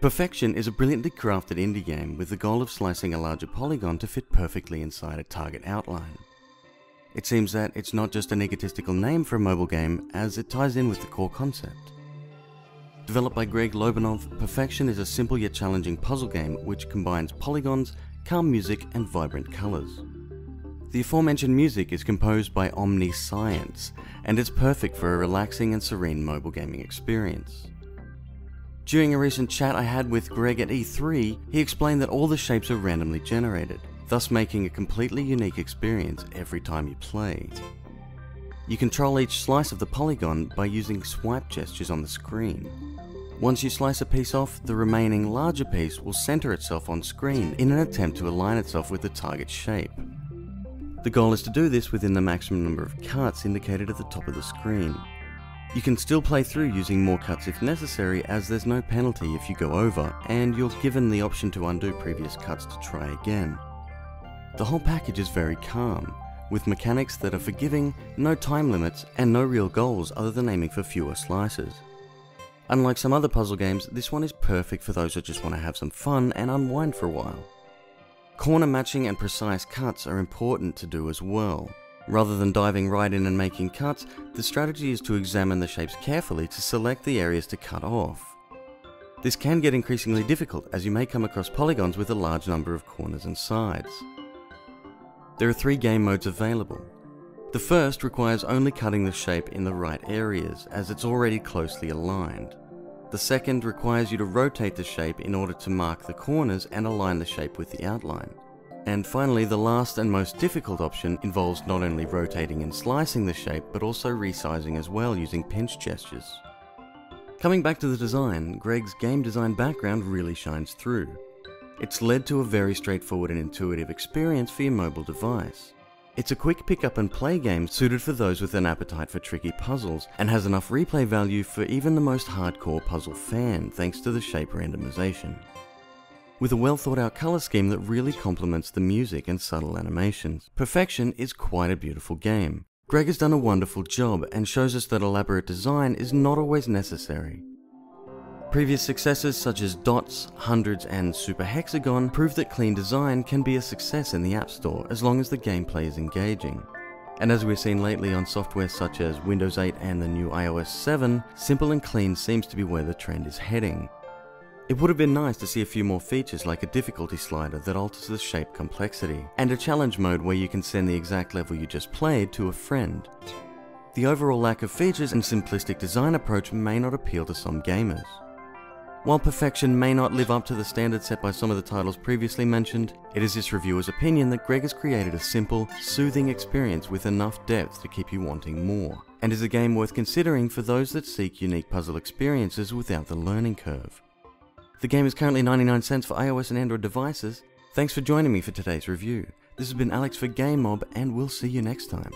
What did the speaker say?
Perfection is a brilliantly crafted indie game with the goal of slicing a larger polygon to fit perfectly inside a target outline. It seems that it's not just an egotistical name for a mobile game, as it ties in with the core concept. Developed by Greg Lobanov, Perfection is a simple yet challenging puzzle game which combines polygons, calm music, and vibrant colours. The aforementioned music is composed by Omniscience, and it's perfect for a relaxing and serene mobile gaming experience. During a recent chat I had with Greg at E3, he explained that all the shapes are randomly generated, thus making a completely unique experience every time you play. You control each slice of the polygon by using swipe gestures on the screen. Once you slice a piece off, the remaining larger piece will center itself on screen in an attempt to align itself with the target shape. The goal is to do this within the maximum number of cuts indicated at the top of the screen. You can still play through using more cuts if necessary, as there's no penalty if you go over, and you're given the option to undo previous cuts to try again. The whole package is very calm, with mechanics that are forgiving, no time limits, and no real goals other than aiming for fewer slices. Unlike some other puzzle games, this one is perfect for those that just want to have some fun and unwind for a while. Corner matching and precise cuts are important to do as well. Rather than diving right in and making cuts, the strategy is to examine the shapes carefully to select the areas to cut off. This can get increasingly difficult, as you may come across polygons with a large number of corners and sides. There are 3 game modes available. The first requires only cutting the shape in the right areas, as it's already closely aligned. The second requires you to rotate the shape in order to mark the corners and align the shape with the outline. And finally, the last and most difficult option involves not only rotating and slicing the shape, but also resizing as well using pinch gestures. Coming back to the design, Greg's game design background really shines through. It's led to a very straightforward and intuitive experience for your mobile device. It's a quick pick up and play game suited for those with an appetite for tricky puzzles, and has enough replay value for even the most hardcore puzzle fan thanks to the shape randomization. With a well thought out colour scheme that really complements the music and subtle animations, Perfection is quite a beautiful game. Greg has done a wonderful job and shows us that elaborate design is not always necessary. Previous successes such as Dots, Hundreds and Super Hexagon prove that clean design can be a success in the App Store as long as the gameplay is engaging. And as we've seen lately on software such as Windows 8 and the new iOS 7, simple and clean seems to be where the trend is heading. It would have been nice to see a few more features like a difficulty slider that alters the shape complexity, and a challenge mode where you can send the exact level you just played to a friend. The overall lack of features and simplistic design approach may not appeal to some gamers. While Perfection may not live up to the standards set by some of the titles previously mentioned, it is this reviewer's opinion that Greg has created a simple, soothing experience with enough depth to keep you wanting more, and is a game worth considering for those that seek unique puzzle experiences without the learning curve. The game is currently 99 cents for iOS and Android devices. Thanks for joining me for today's review. This has been Alex for GameMob, and we'll see you next time.